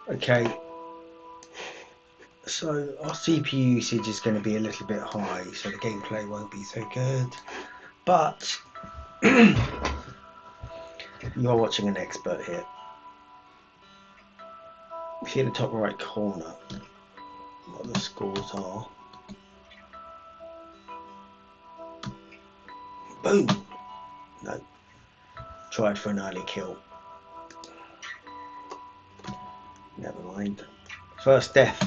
Okay, so our CPU usage is going to be a little bit high, so the gameplay won't be so good. But you are watching an expert here. See in the top right corner what the scores are. Boom! No. Tried for an early kill. Never mind. First death.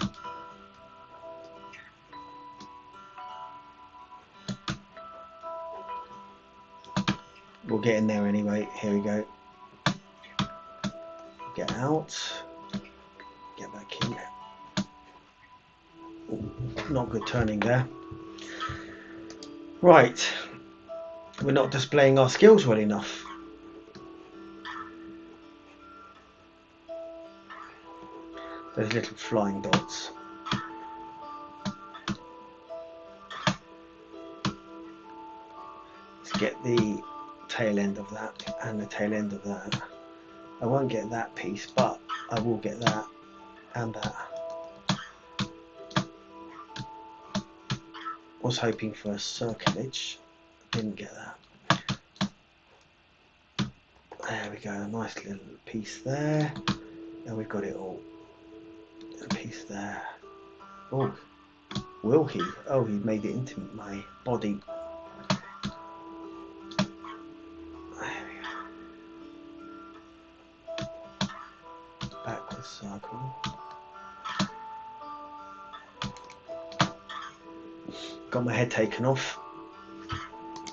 We'll get in there anyway. Here we go. Get out. Get back in. Ooh, not good turning there. Right. We're not displaying our skills well enough. Those little flying dots. Let's get the tail end of that and the tail end of that. I won't get that piece, but I will get that and that. Was hoping for a circlage, didn't get that. There we go, a nice little piece there. Now we've got it all. A piece there. Oh, will he? Oh, he made it into my body. There we go. Backwards circle. Got my head taken off.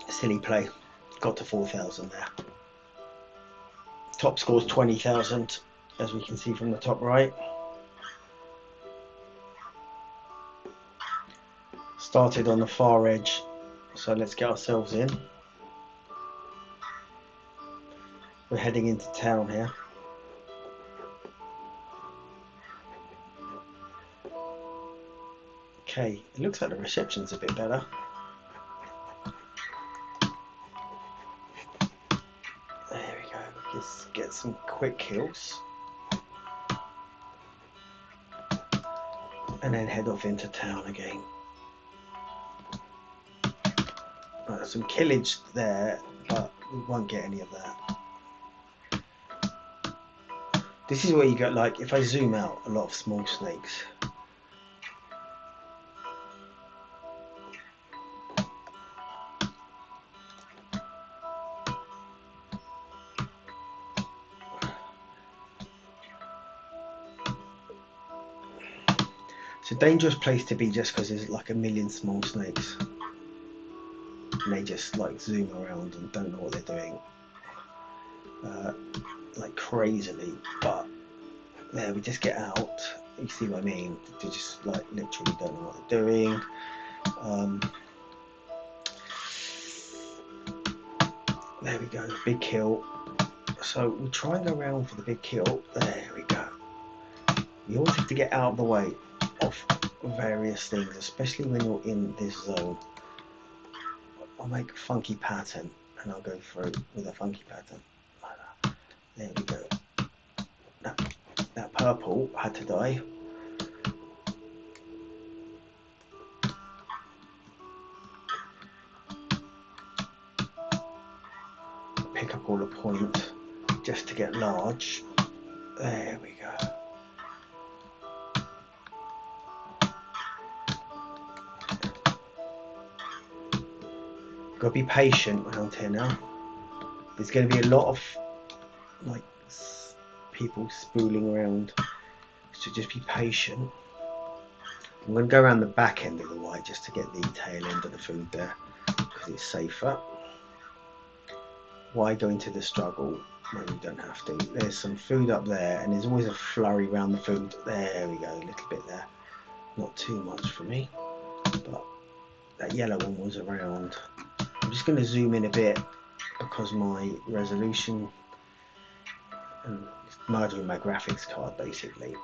Silly play. Got to 4,000 there. Top score's 20,000, as we can see from the top right. Started on the far edge, so let's get ourselves in. We're heading into town here. Okay, it looks like the reception's a bit better. There we go, just get some quick kills. And then head off into town again. Right, some killage there, but we won't get any of that. This is where you get, like, if I zoom out, a lot of small snakes. It's a dangerous place to be just because there's like a million small snakes. And they just like zoom around and don't know what they're doing. Like crazily, but there we just get out. You see what I mean? They just like literally don't know what they're doing. There we go, big kill. So we'll try and go around for the big kill. There we go. You always have to get out of the way of various things, especially when you're in this zone. I'll make a funky pattern and I'll go through with a funky pattern like that. There we go. That purple had to die. Pick up all the point just to get large. There we go. Got to be patient around here now. There's going to be a lot of like people spooling around, so just be patient. I'm going to go around the back end of the white just to get the tail end of the food there because it's safer. Why go into the struggle when you don't have to? There's some food up there and there's always a flurry around the food. There we go, a little bit there. Not too much for me, but that yellow one was around. I'm just going to zoom in a bit because my resolution and it's merging with my graphics card basically.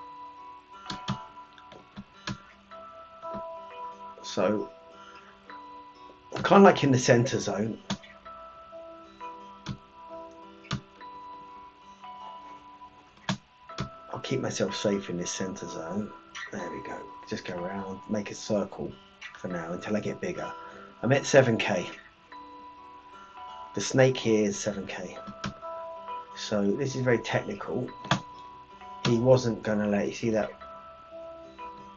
So I'm kind of like in the center zone. keep myself safe in this center zone. There we go. Just go around, make a circle for now until I get bigger. I'm at 7k. The snake here is 7k. So this is very technical. He wasn't going to let, you see that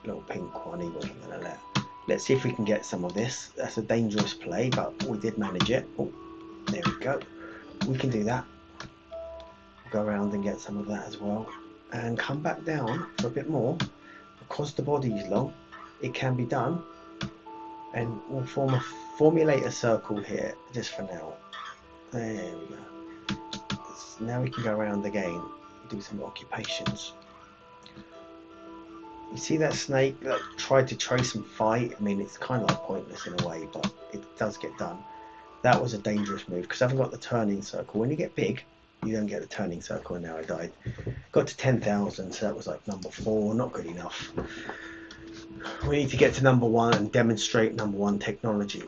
little pink one, he wasn't going to let. Let's see if we can get some of this. That's a dangerous play, but we did manage it. Oh, there we go. We can do that. Go around and get some of that as well. And come back down for a bit more. Because the body is long, it can be done. And we'll formulate a circle here, just for now. There we go. Now we can go around again, do some occupations. You see that snake that tried to trace and fight? I mean, it's kind of like pointless in a way, but it does get done. That was a dangerous move because I haven't got the turning circle. When you get big, you don't get the turning circle, and now I died. Got to 10,000, so that was like number 4, not good enough. We need to get to number 1 and demonstrate number 1 technology.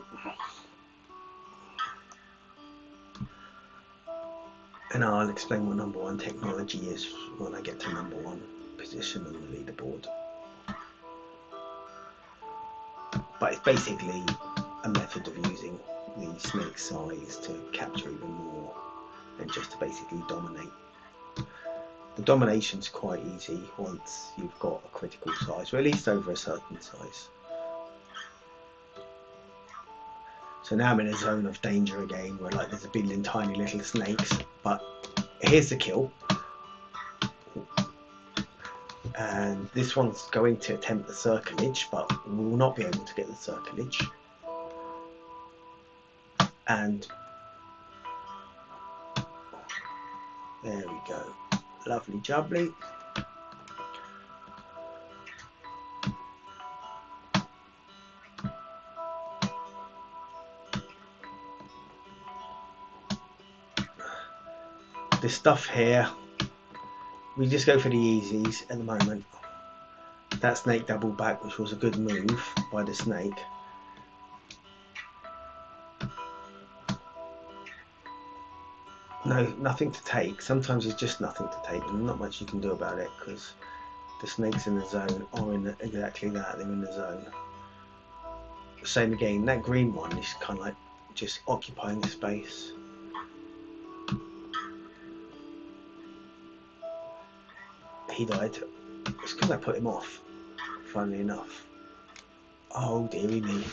And I'll explain what number 1 technology is when I get to number 1 position on the leaderboard. But it's basically a method of using the snake size to capture even more and just to basically dominate. The domination's quite easy once you've got a critical size, or at least over a certain size. So now I'm in a zone of danger again, where like there's a billion tiny little snakes, but here's the kill. And this one's going to attempt the circlage, but we will not be able to get the circlage. And there we go. Lovely jubbly. This stuff here, we just go for the easies at the moment. That snake double back, which was a good move by the snake. No, nothing to take. Sometimes it's just nothing to take, and not much you can do about it because the snakes in the zone are in exactly that. They're in the zone. Same again. That green one is kind of like just occupying the space. He died. It's because I put him off, funnily enough. Oh dearie me.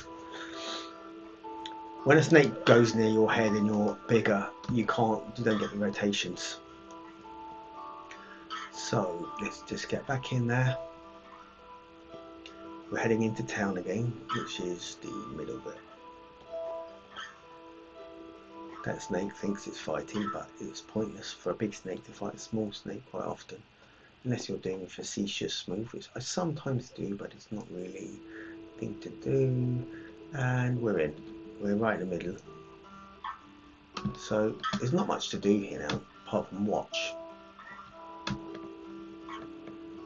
When a snake goes near your head and you're bigger, you don't get the rotations. So let's just get back in there. We're heading into town again, which is the middle bit. That snake thinks it's fighting, but it's pointless for a big snake to fight a small snake quite often. Unless you're doing a facetious move, which I sometimes do, but it's not really a thing to do. And we're in. We're right in the middle. So there's not much to do here now, apart from watch.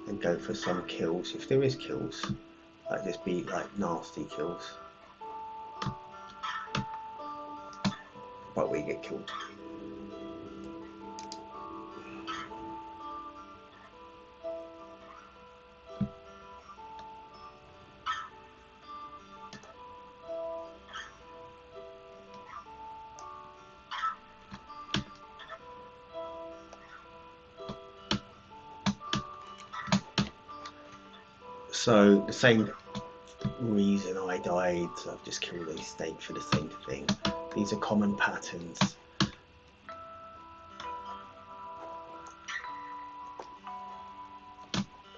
And go for some kills, if there is kills. Like just be like nasty kills. But we get killed. So the same reason I died, so I've just killed a snake for the same thing. These are common patterns.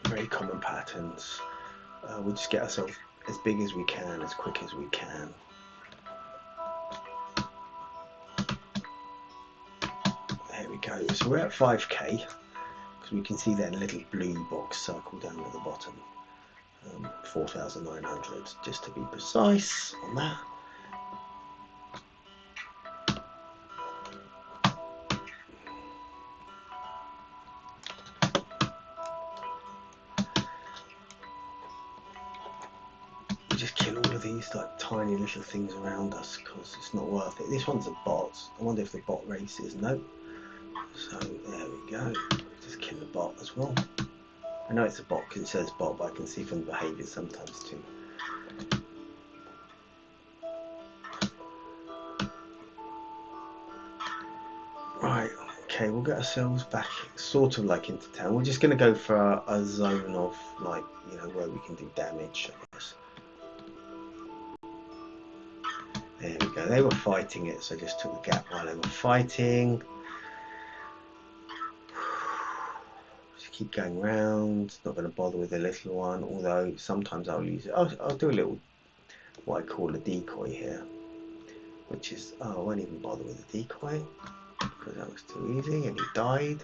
Very common patterns. We just get ourselves as big as we can, as quick as we can. There we go. So we're at 5k, because we can see that little blue box circle down at the bottom. 4,900 just to be precise on that. We just kill all of these like tiny little things around us because it's not worth it. This one's a bot. I wonder if the bot races. No. So there we go. Just kill the bot as well. I know it's a bot because it says bot, but I can see from the behaviour sometimes too. Right, okay, we'll get ourselves back sort of like into town. We're just going to go for a zone of like, you know, where we can do damage, I guess. There we go. They were fighting it, so I just took the gap while they were fighting. Just keep going round. Not going to bother with the little one, although sometimes I'll use it. I'll do a little, what I call a decoy here, which is, I won't even bother with the decoy because that was too easy, and he died.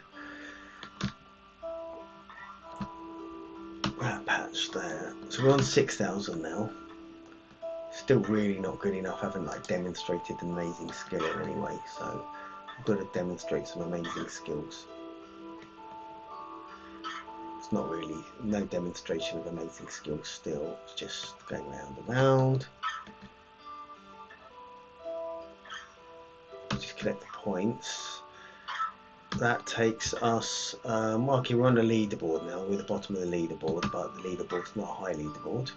That patch there. So we're on 6,000 now. Still really not good enough. I haven't like demonstrated amazing skill in any way, so I've got to demonstrate some amazing skills. It's not really, no demonstration of amazing skills still. It's just going round and round. Just collect the points. That takes us, okay, we're on the leaderboard now. We're at the bottom of the leaderboard, but the leaderboard's not a high leaderboard.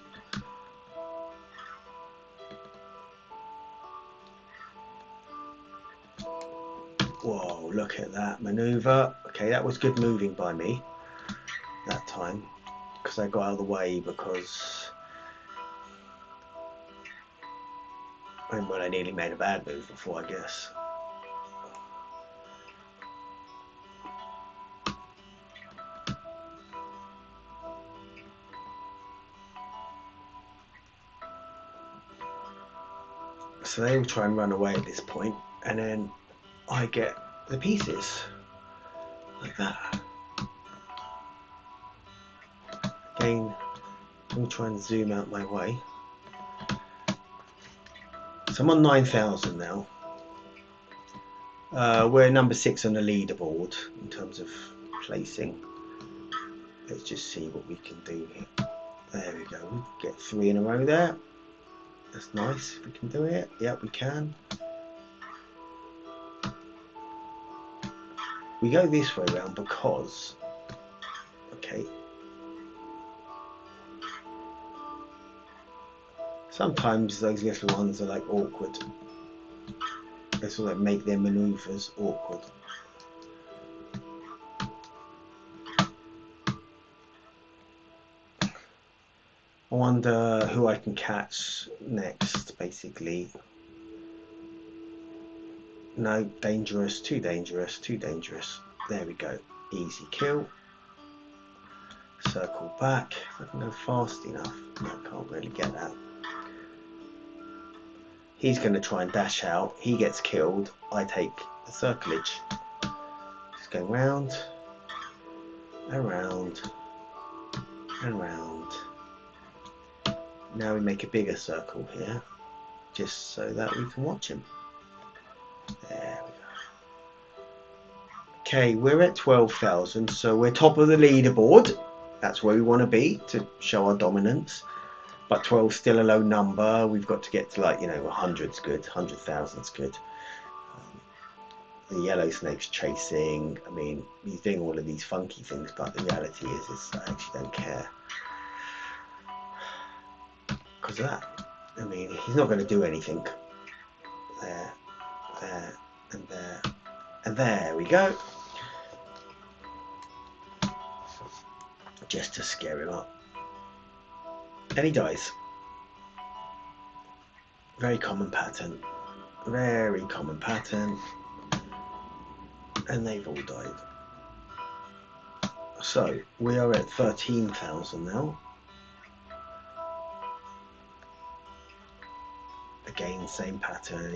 Whoa, look at that maneuver. Okay, that was good moving by me that time, because I got out of the way because well, I nearly made a bad move before, I guess. So they will try and run away at this point, and then I get the pieces like that. Again, I'm try and zoom out my way. So I'm on 9,000 now. We're number 6 on the leaderboard in terms of placing. Let's just see what we can do here. There we go. We get 3 in a row there. That's nice. If we can do it. Yep, we can. We go this way around because, okay, sometimes those little ones are like awkward. They sort of make their maneuvers awkward. I wonder who I can catch next, basically. No, dangerous, too dangerous, too dangerous. There we go. Easy kill. Circle back. If I can go fast enough. No, I can't really get that. He's going to try and dash out. He gets killed. I take the circlage. Just going round, around, and round. Now we make a bigger circle here, just so that we can watch him. There we go. Okay, we're at 12,000, so we're top of the leaderboard. That's where we want to be to show our dominance. But 12 is still a low number. We've got to get to, like, you know, 100's good, 100,000's good. The yellow snake's chasing. I mean, he's doing all of these funky things, but the reality is I actually don't care. Because of that. I mean, he's not going to do anything. There, there, and there, and there we go. Just to scare him up. And he dies. Very common pattern. Very common pattern. And they've all died. So we are at 13,000 now. Again, same pattern.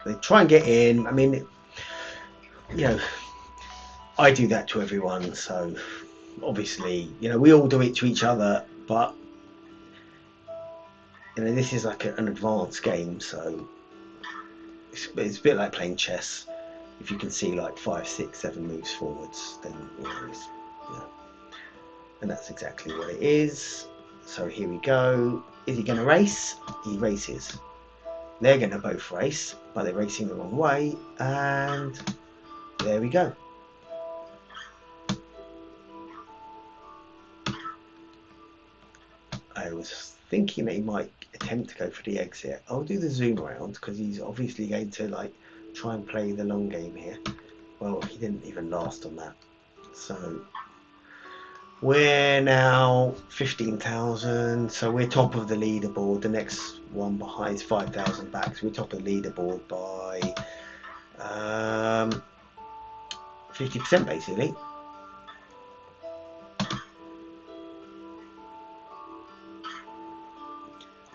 They try and get in. I mean, you know, I do that to everyone. So obviously, you know, we all do it to each other. But you know, this is like an advanced game, so it's a bit like playing chess. If you can see like 5, 6, 7 moves forwards, then you know, and that's exactly what it is. So here we go. Is he going to race? He races. They're going to both race, but they're racing the wrong way, and there we go. I was thinking that he might attempt to go for the exit. I'll do the zoom around because he's obviously going to like try and play the long game here. Well, he didn't even last on that. So we're now 15,000. So we're top of the leaderboard. The next one behind is 5,000 back. So we're top of the leaderboard by 50% basically.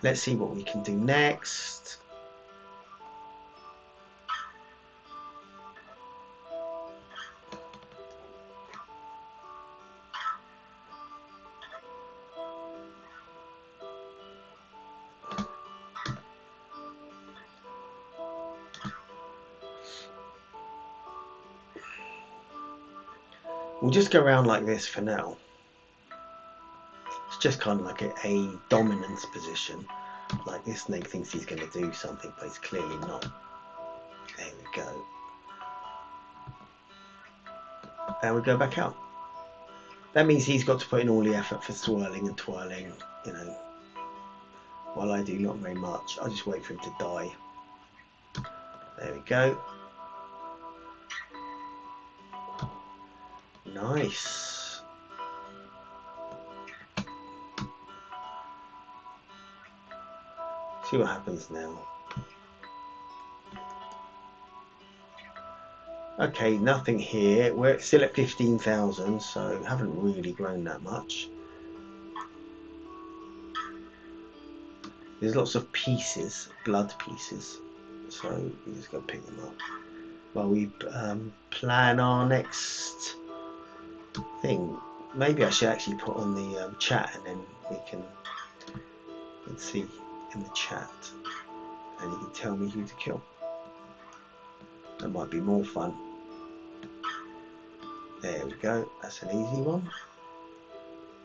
Let's see what we can do next. We'll just go around like this for now. It's just kind of like a dominance position. Like this snake thinks he's going to do something, but he's clearly not. There we go. And we go back out. That means he's got to put in all the effort for swirling and twirling, you know. While I do not very much. I'll just wait for him to die. There we go. Nice. See what happens now. Okay, nothing here. We're still at 15,000, so haven't really grown that much. There's lots of pieces, blood pieces, so we just go pick them up while we plan our next thing. Maybe I should actually put on the chat, and then we can let's see in the chat, and you can tell me who to kill. That might be more fun. There we go. That's an easy one.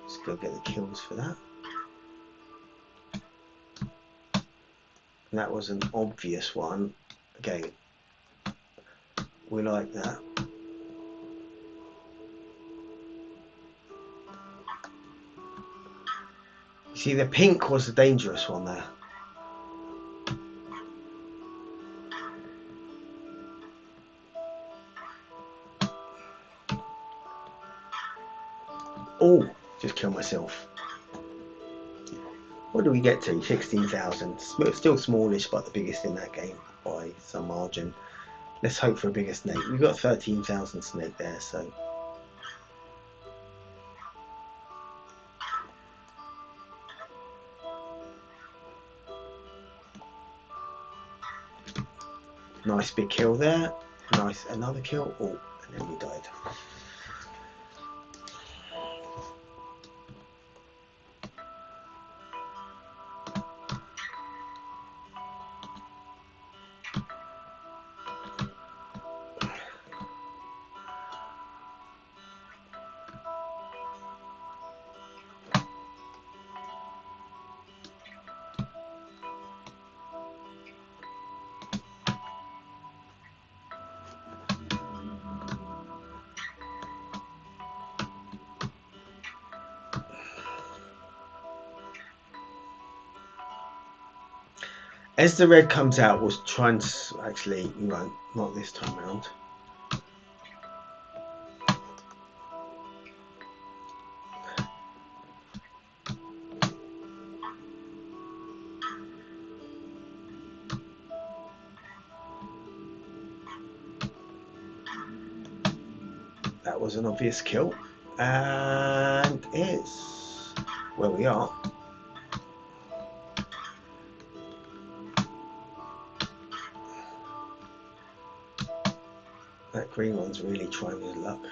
Let's go get the kills for that. And that was an obvious one. Okay, we like that. You see, the pink was the dangerous one there. Oh, just killed myself. What do we get to? 16,000. Still smallish, but the biggest in that game by some margin. Let's hope for a bigger snake. We've got 13,000 snake there, so. Nice big kill there. Nice, another kill. Oh, and then we died. As the red comes out, we'll try and actually, we won't, not this time around. That was an obvious kill, and it's where we are. That green one's really trying his luck.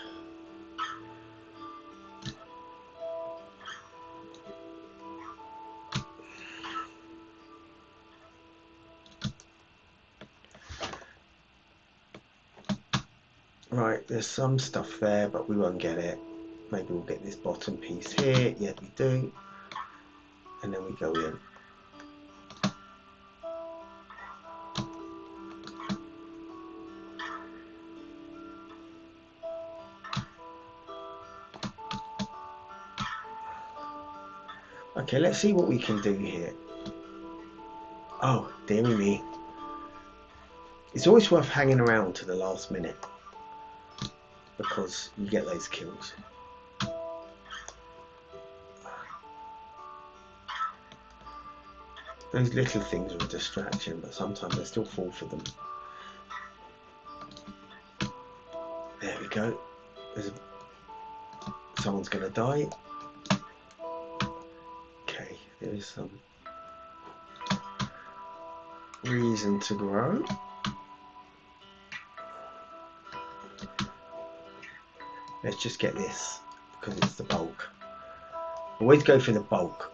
Right, there's some stuff there, but we won't get it. Maybe we'll get this bottom piece here. Yeah, we do. And then we go in. Okay, let's see what we can do here. Oh, dearie me. It's always worth hanging around to the last minute because you get those kills. Those little things are a distraction, but sometimes I still fall for them. There we go. Someone's going to die. Okay, there is some reason to grow. Let's just get this because it's the bulk. Always go for the bulk.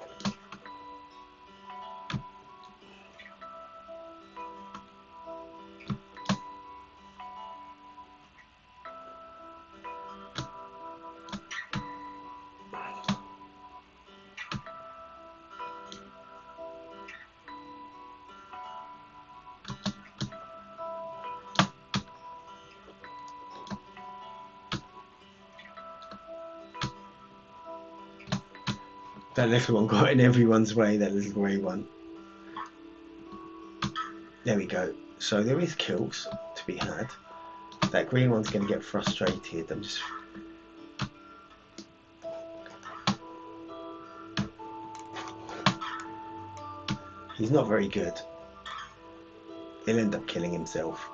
That little one got in everyone's way, that little grey one. There we go. So there is kills to be had. That green one's going to get frustrated. He's not very good. He'll end up killing himself.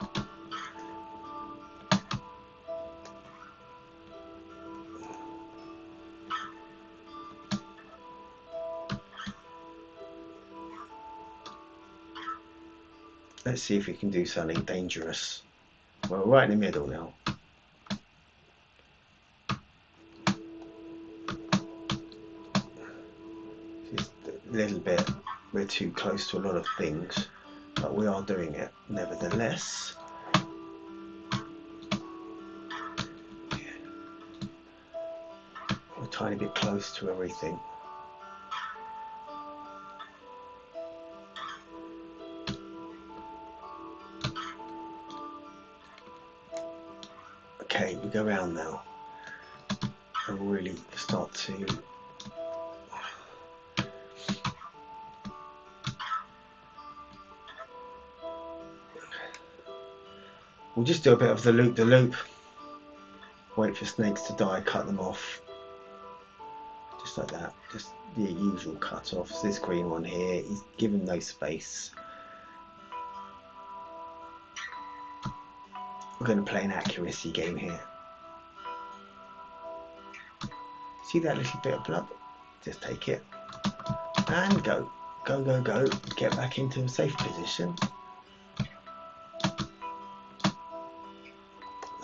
Let's see if we can do something dangerous. Well, we're right in the middle now. Just a little bit. We're too close to a lot of things, but we are doing it nevertheless. We're a tiny bit close to everything. Okay, we go around now and really start to we'll just do a bit of the loop. Wait for snakes to die, cut them off. Just like that. Just the usual cut-offs. This green one here, he's given no space. We're going to play an accuracy game here. See that little bit of blood? Just take it. And go. Go, go, go. Get back into a safe position.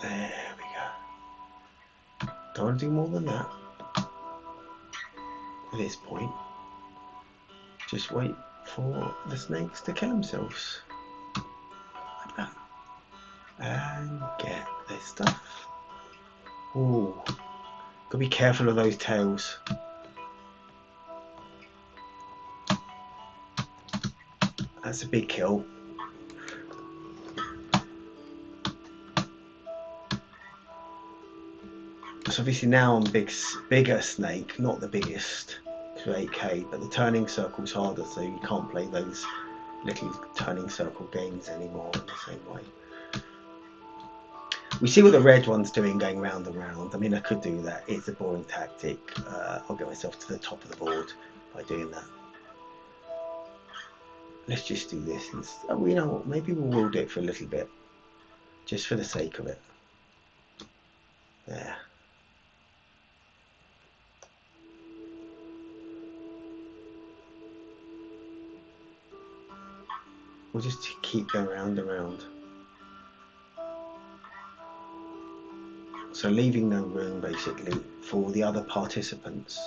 There we go. Don't want to do more than that. At this point, just wait for the snakes to kill themselves. Like that. And get this stuff. Ooh. Gotta be careful of those tails. That's a big kill. So obviously now I'm bigger snake, not the biggest to 8k, but the turning circle's harder, so you can't play those little turning circle games anymore in the same way. We see what the red one's doing, going round and round. I mean, I could do that. It's a boring tactic. I'll get myself to the top of the board by doing that. Let's just do this. Oh, you know what? Maybe we'll do it for a little bit, just for the sake of it. There. We'll just keep going round and round. So leaving no room basically for the other participants.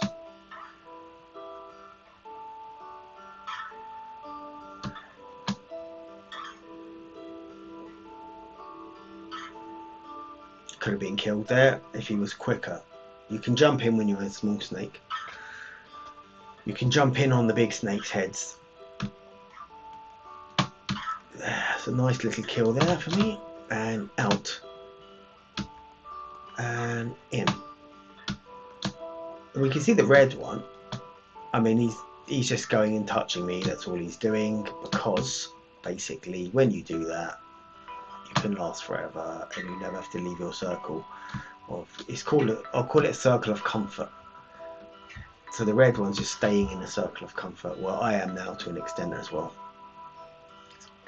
Could have been killed there if he was quicker. You can jump in when you're a small snake. You can jump in on the big snake's heads. That's a nice little kill there for me. And out. And in. And we can see the red one. I mean, he's just going and touching me. That's all he's doing, because basically when you do that, you can last forever and you never have to leave your circle of, I'll call it a circle of comfort. So the red one's just staying in a circle of comfort. Well, I am now to an extent as well.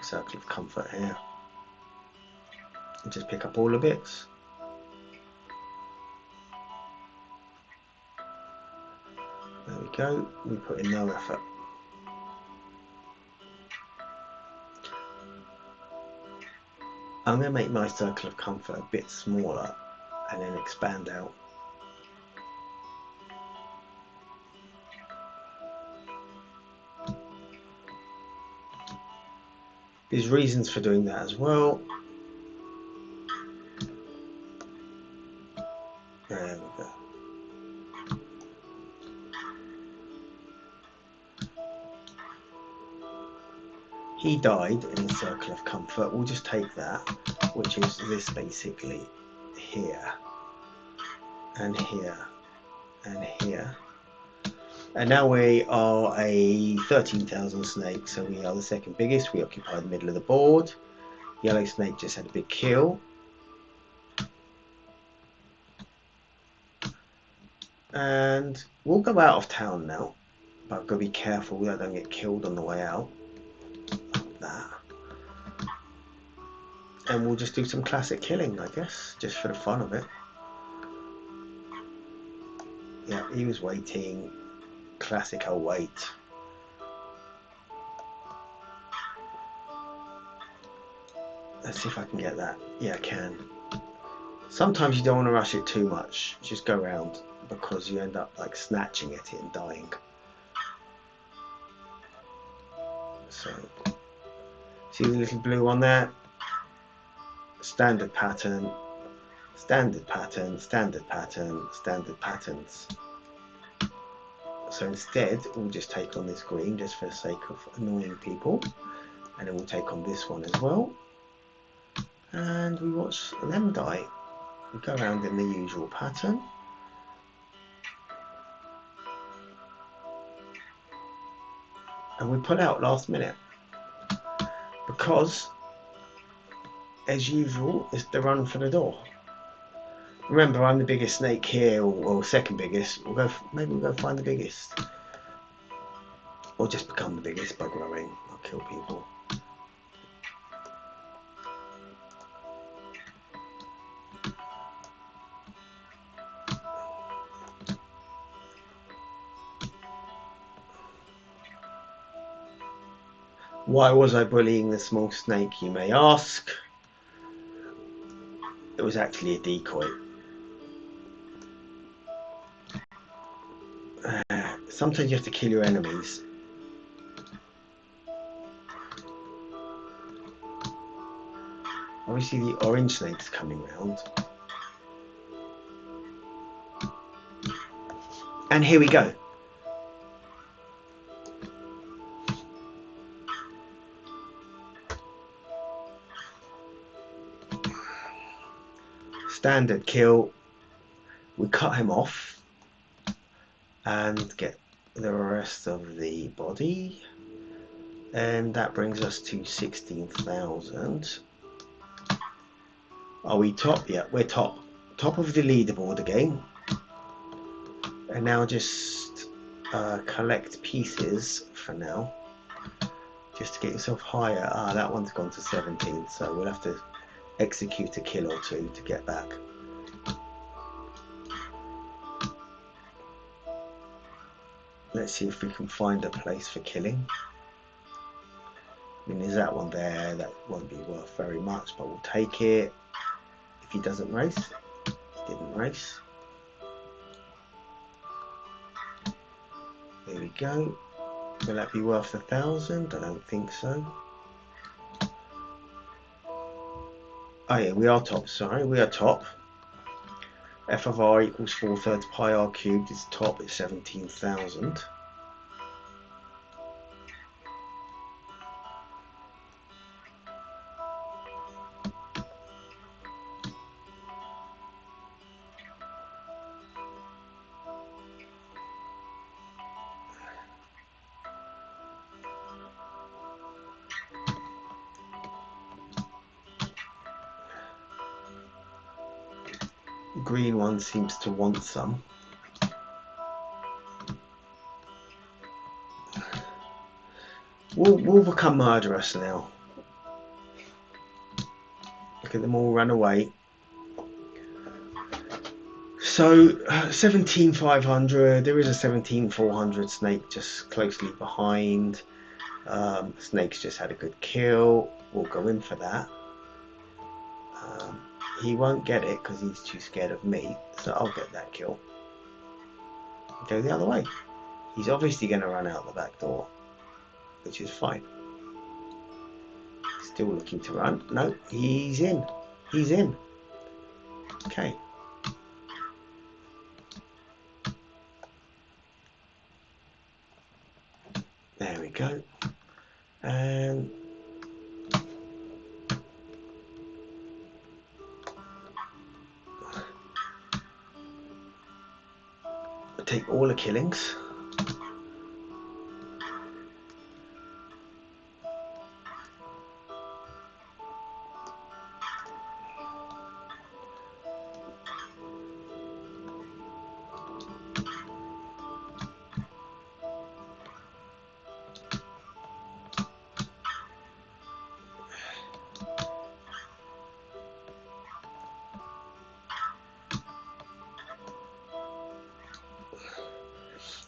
Circle of comfort here. And just pick up all the bits. There we go. We put in no effort. I'm going to make my circle of comfort a bit smaller and then expand out. There's reasons for doing that as well. There we go. He died in a circle of comfort. We'll just take that, which is this basically here, and here, and here. And now we are a 13,000 snake, so we are the second biggest. We occupy the middle of the board. Yellow snake just had a big kill. And we'll go out of town now, but I've got to be careful that I don't get killed on the way out. Like that. And we'll just do some classic killing, I guess, just for the fun of it. Yeah, he was waiting. Classic, I'll wait. Let's see if I can get that. Yeah, I can. Sometimes you don't want to rush it too much. Just go around, because you end up like snatching at it and dying. So, see the little blue one there? Standard pattern, standard pattern, standard pattern, standard patterns. So instead, we'll just take on this green just for the sake of annoying people. And then we'll take on this one as well. And we watch them die. We go around in the usual pattern. And we pull out last minute. Because, as usual, it's the run for the door. Remember, I'm the biggest snake here, or second biggest. Maybe we'll go find the biggest. Or just become the biggest by growing. I'll kill people. Why was I bullying the small snake, you may ask? It was actually a decoy. Sometimes you have to kill your enemies. Obviously the orange snake's coming round. And here we go. Standard kill. We cut him off and get the rest of the body. And that brings us to 16,000. Are we top? Yeah, we're top. Top of the leaderboard again. And now just collect pieces for now. Just to get yourself higher. Ah, that one's gone to 17, so we'll have to execute a kill or two to get back. Let's see if we can find a place for killing. I mean, there's that one there. That won't be worth very much, but we'll take it. If he doesn't race, he didn't race. There we go. Will that be worth 1,000? I don't think so. Oh yeah, we are top, sorry, we are top. F of r equals 4/3 pi r cubed is top at 17,000. green one seems to want some. We'll become murderous now. Look at them all run away. So 17,500. There is a 17,400 snake just closely behind. Snake's just had a good kill. We'll go in for that. He won't get it because he's too scared of me, so I'll get that kill. Go the other way. He's obviously going to run out the back door, which is fine. Still looking to run. No, he's in. He's in. Okay. There we go. And take all the killings.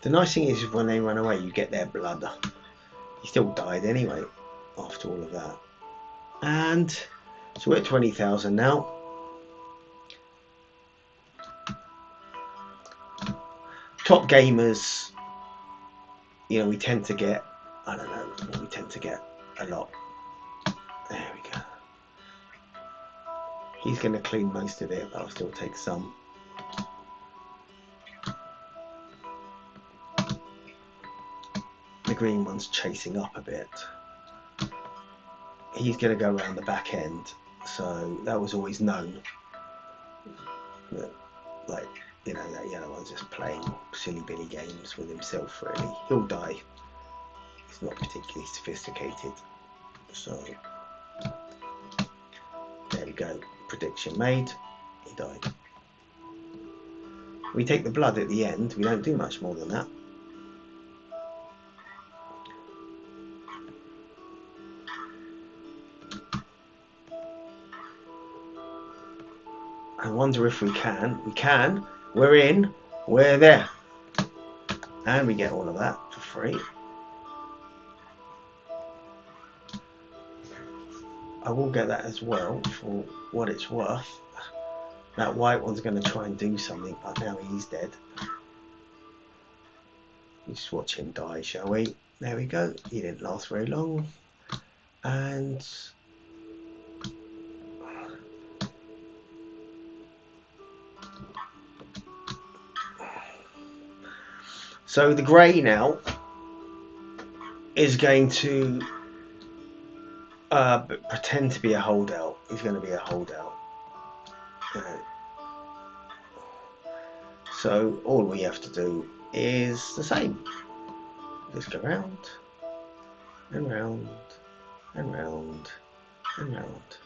The nice thing is when they run away, you get their blood. He still died anyway after all of that. And so we're at 20,000 now. Top gamers, you know, we tend to get, I don't know, we tend to get a lot. There we go. He's going to clean most of it, but I'll still take some. The green one's chasing up a bit. He's going to go around the back end, so that was always known. But, like, you know, that yellow one's just playing silly billy games with himself, really. He'll die. He's not particularly sophisticated. So, there we go. Prediction made. He died. We take the blood at the end. We don't do much more than that. I wonder if we can. We can. We're in. We're there. And we get all of that for free. I will get that as well for what it's worth. That white one's going to try and do something, but now he's dead. We just watch him die, shall we? There we go. He didn't last very long. And so the grey now is going to pretend to be a holdout. He's going to be a holdout. So all we have to do is the same. Just go round and round and round and round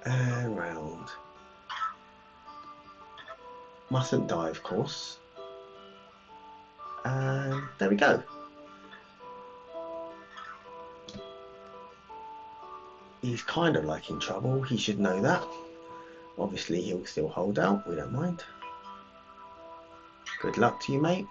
and round. Mustn't die, of course. And there we go. He's kind of like in trouble. He should know that. Obviously, he'll still hold out. We don't mind. Good luck to you, mate.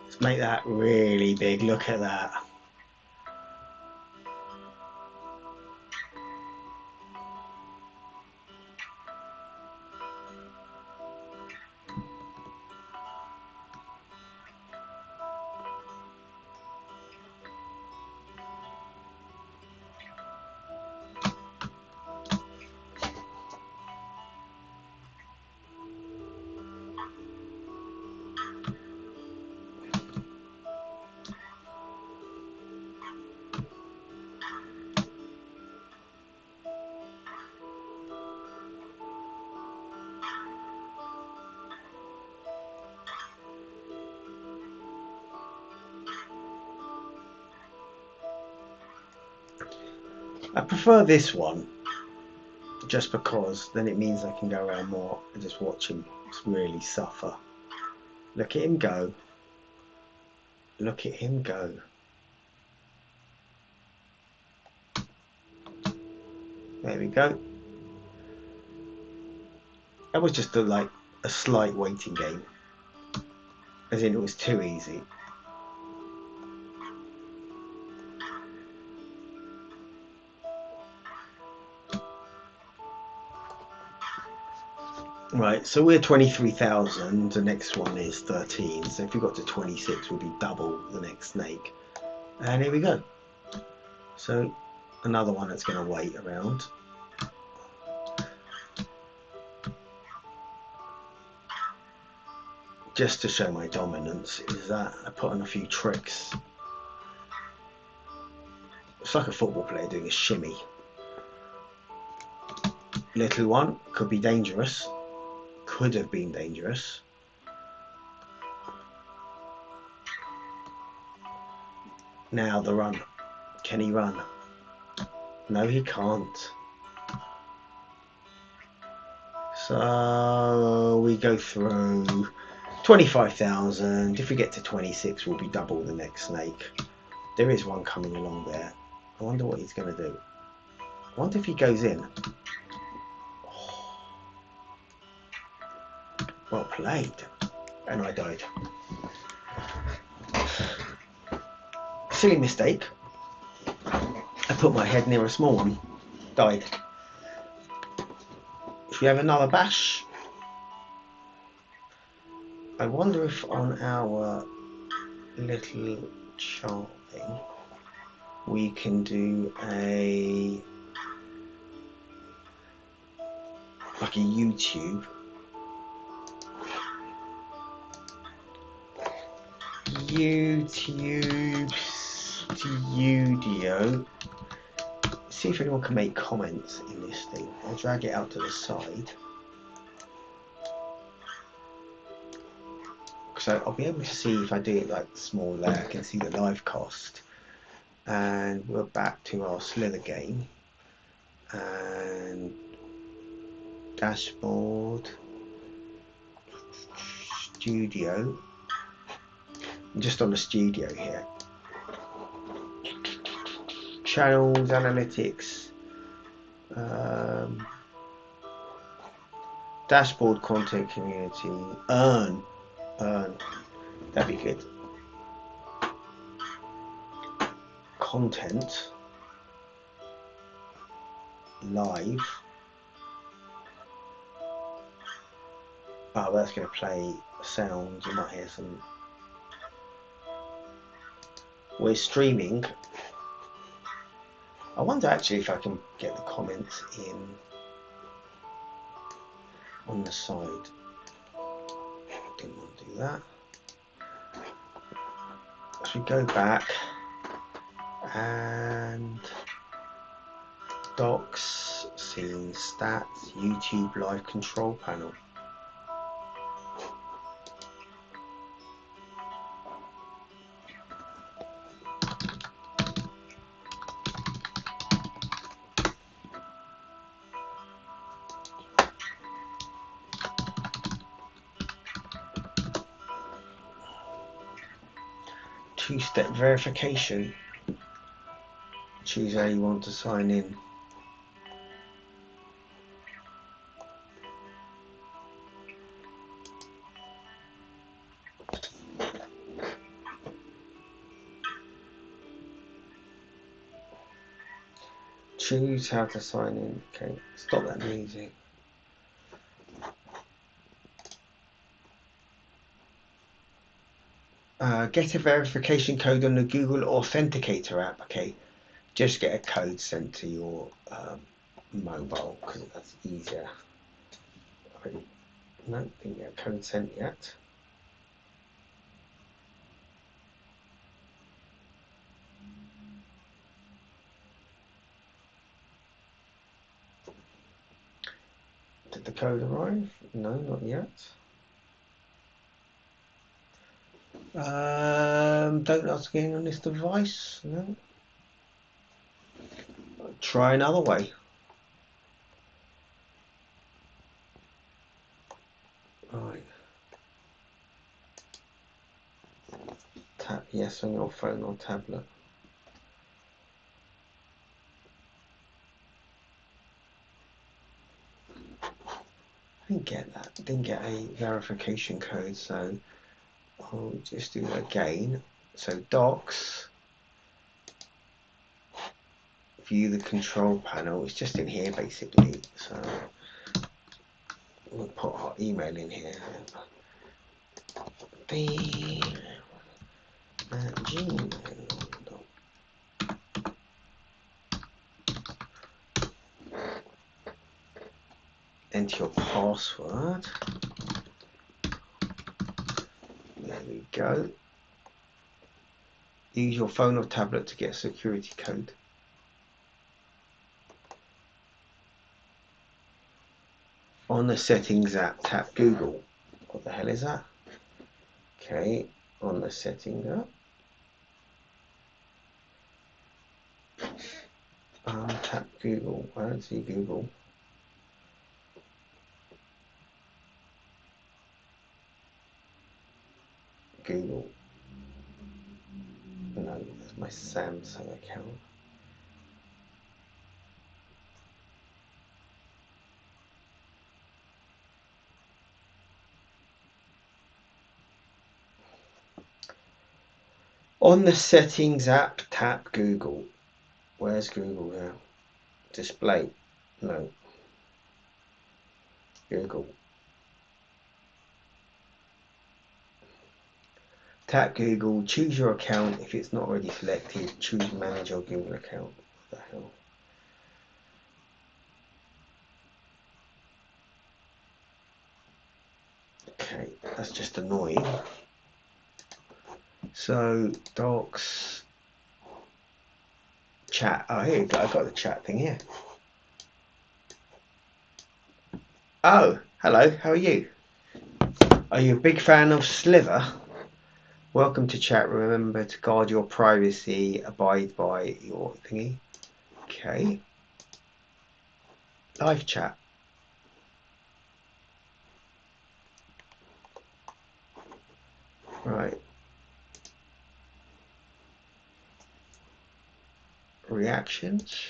Let's make that really big. Look at that. I prefer this one just because then it means I can go around more and just watch him really suffer. Look at him go. Look at him go. There we go. That was just a slight waiting game. As in it was too easy. Right, so we're 23,000, the next one is 13, so if we got to 26 we'll be double the next snake. And here we go. So another one that's going to wait around. Just to show my dominance is that I put on a few tricks. It's like a football player doing a shimmy. Little one, could be dangerous. Could have been dangerous. Now the run. Can he run? No, he can't. So we go through 25,000. If we get to 26, we'll be double the next snake. There is one coming along there. I wonder what he's going to do. I wonder if he goes in. Oh. Well played. And I died. Silly mistake. I put my head near a small one. Died. If we have another bash. I wonder if on our little chart thing we can do like a YouTube studio. See if anyone can make comments in this thing. I'll drag it out to the side. So I'll be able to see if I do it like small there, I can see the live cost. And we're back to our slither game. And dashboard, studio. I'm just on the studio here. Channels, analytics, dashboard, content, community, earn. That'd be good. Content, live. Oh, that's going to play sounds. You might hear some. We're streaming. I wonder actually if I can get the comments in on the side. Didn't want to do that. So we go back and docs, scene, stats, YouTube live control panel. Two-step verification. Choose how you want to sign in. Choose how to sign in. Okay, stop that music. Get a verification code on the Google Authenticator app. Okay, just get a code sent to your mobile because that's easier. I don't think a code sent yet. Did the code arrive? No, not yet. Don't ask again on this device. No. try another way. Right. Tap yes on your phone or tablet. I didn't get that. I didn't get a verification code, so I'll just do that again. So docs, view the control panel. It's just in here basically. So we'll put our email in here. Gmail. Enter your password. There we go. Use your phone or tablet to get a security code. On the settings app, tap Google. What the hell is that? Okay, on the settings app. Tap Google. I don't see Google. Google. No, that's my Samsung account. On the settings app, tap Google. Where's Google now? Display. No. Google. Tap Google, choose your account. If it's not already selected, choose manage your Google account. What the hell? Okay, that's just annoying. So docs, chat. Oh, here you go. I got the chat thing here. Oh, hello. How are you? Are you a big fan of Slither? Welcome to chat. Remember to guard your privacy. Abide by your thingy. Okay. Live chat. Right. Reactions.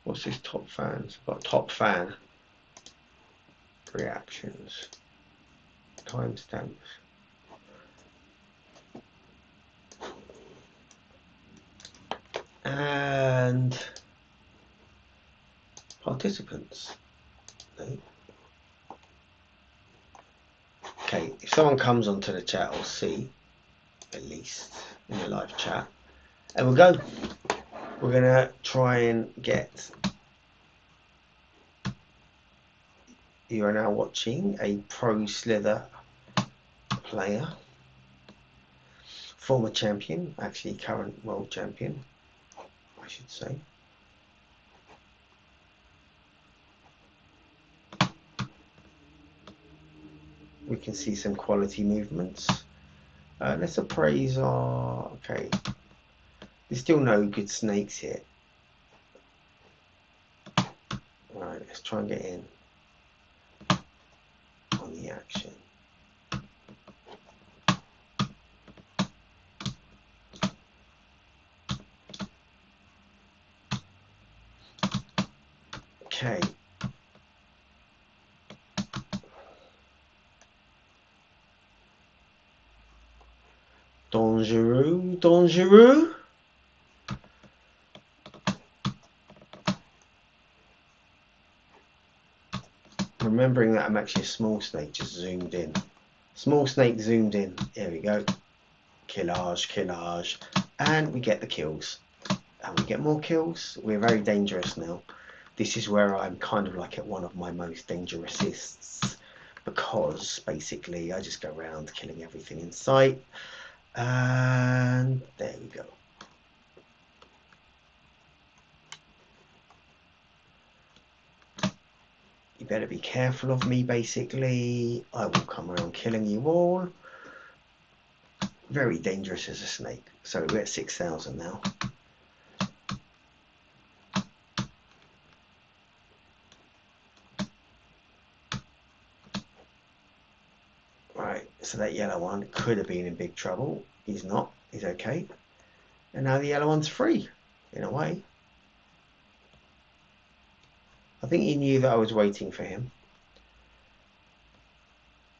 What's this top fans? Got top fan. Reactions. Timestamps. And participants. No. Okay, if someone comes onto the chat, I'll see, at least in the live chat. And we'll go. We're gonna try and get. You are now watching a pro slither player, former champion, actually current world champion, I should say. We can see some quality movements. Let's appraise our. Okay, there's still no good snakes here. Right, let's try and get in on the action. Okay. Dangereux. Remembering that I'm actually a small snake, just zoomed in. Small snake zoomed in. There we go. Killage. And we get the kills. And we get more kills. We're very dangerous now. This is where I'm kind of like at one of my most dangerousists. Because basically I just go around killing everything in sight. And there we go. You better be careful of me, basically. I will come around killing you all. Very dangerous as a snake. So we're at 6,000 now. Right, so that yellow one could have been in big trouble. He's not. He's okay. And now the yellow one's free, in a way. I think he knew that I was waiting for him.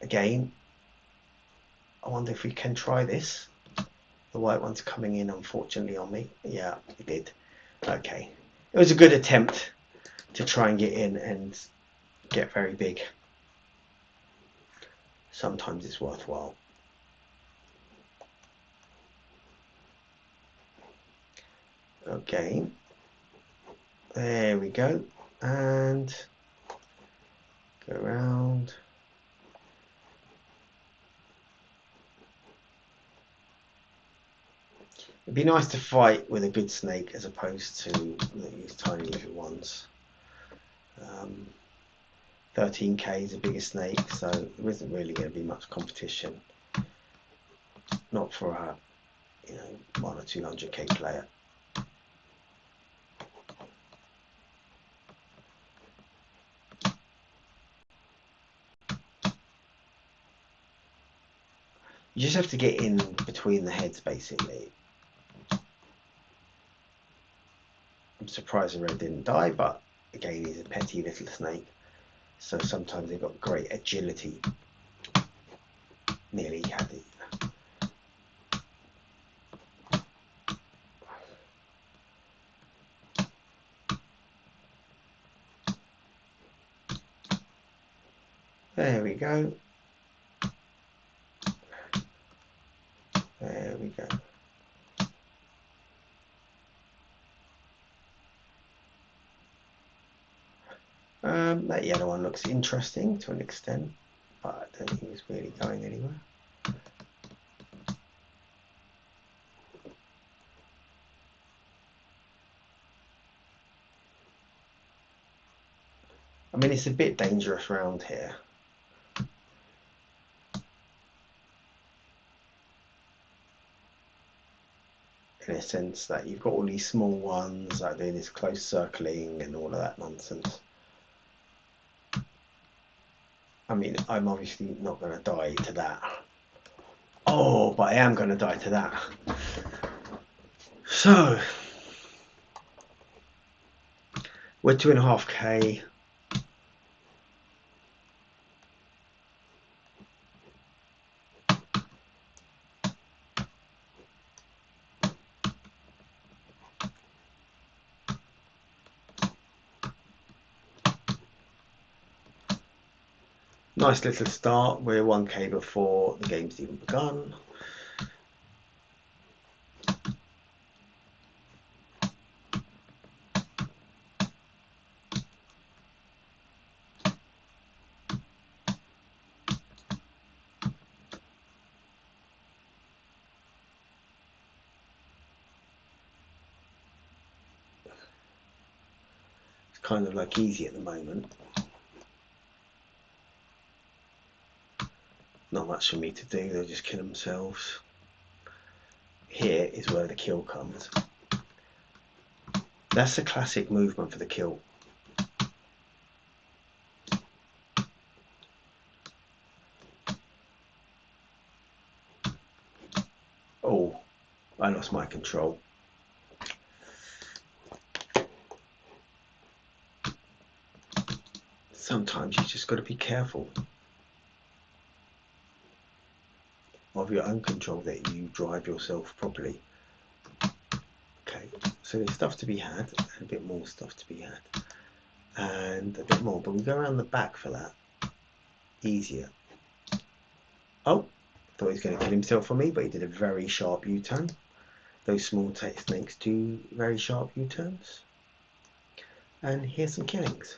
Again, I wonder if we can try this. The white one's coming in, unfortunately, on me. Yeah, he did. Okay. It was a good attempt to try and get in and get very big. Sometimes it's worthwhile. Okay. There we go. And go around. It'd be nice to fight with a good snake as opposed to these tiny little ones. 13k is a bigger snake, so there isn't really going to be much competition. Not for a 1 or 200k player. You just have to get in between the heads, basically. I'm surprised the red didn't die, but again, he's a petty little snake. So sometimes they've got great agility. Nearly had it. There we go. There we go. That yellow one looks interesting to an extent, but I don't think it's really going anywhere. I mean, it's a bit dangerous around here. In a sense that you've got all these small ones like doing this close circling and all of that nonsense. I mean, I'm obviously not going to die to that. Oh, but I am going to die to that. So, we're 2.5k. Nice little start. We're 1k before the game's even begun. It's kind of like easy at the moment. Not much for me to do, they'll just kill themselves. Here is where the kill comes. That's the classic movement for the kill. Oh, I lost my control. Sometimes you just got to be careful of your own control that you drive yourself properly. Okay, so there's stuff to be had, and a bit more stuff to be had, and a bit more, but we go around the back for that. Easier. Oh, thought he was going to kill himself for me, but he did a very sharp U-turn. Those small snakes do very sharp U-turns. And here's some killings.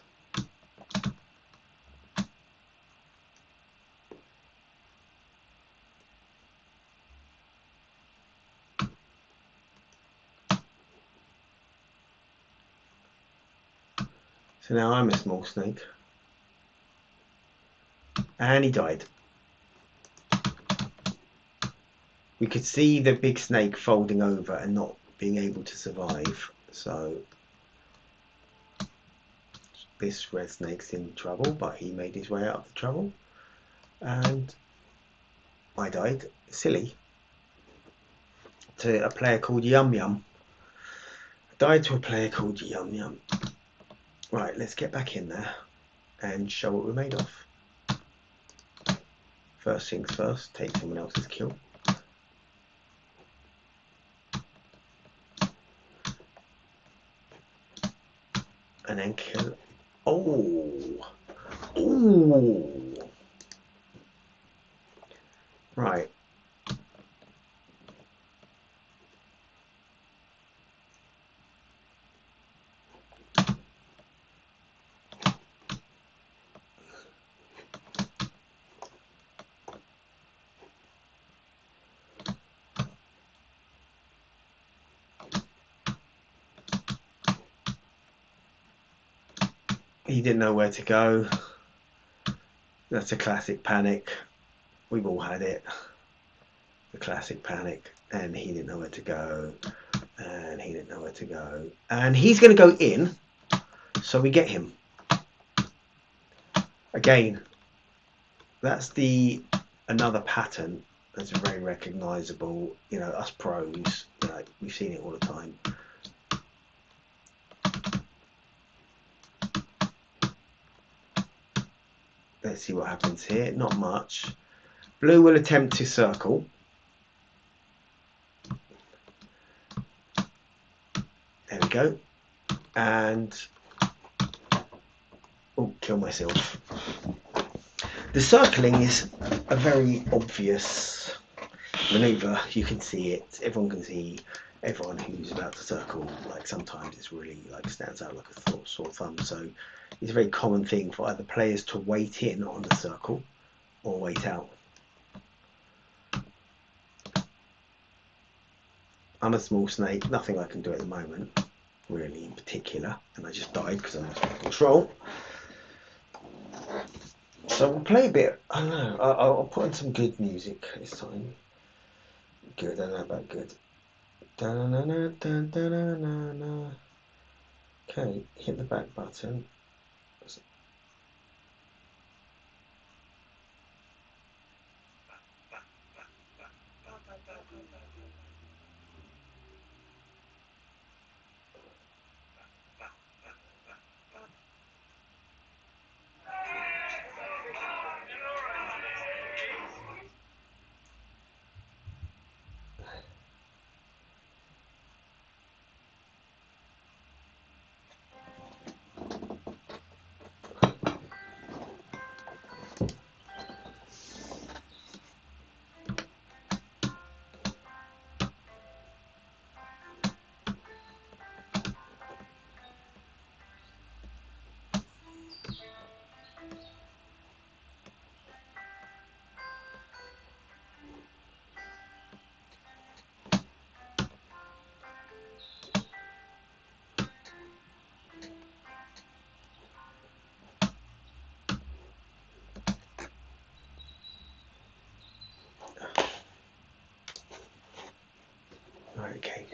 So now I'm a small snake. And he died. We could see the big snake folding over and not being able to survive. So this red snake's in trouble, but he made his way out of the trouble. And I died, silly, to a player called Yum Yum. Died to a player called Yum Yum. Right, let's get back in there and show what we're made of. First things first, take someone else's kill. And then kill. Oh! Ooh! Right. He didn't know where to go. That's a classic panic. We've all had it. The classic panic. And he didn't know where to go. And he didn't know where to go. And he's going to go in. So we get him. Again, that's another pattern that's very recognisable. You know, us pros, we've seen it all the time. Let's see what happens here. Not much. Blue will attempt to circle. There we go. And oh, kill myself. The circling is a very obvious maneuver. You can see it. Everyone can see. Everyone who's about to circle, like sometimes it's really like stands out like a sore thumb. So it's a very common thing for either players to wait in on the circle or wait out. I'm a small snake, nothing I can do at the moment, really in particular, and I just died because I lost control. So we'll play a bit, I don't know, I'll put in some good music this time. Good, I don't know about good. Da-na-na-na-da-da-na-na. Okay, hit the back button. Okay.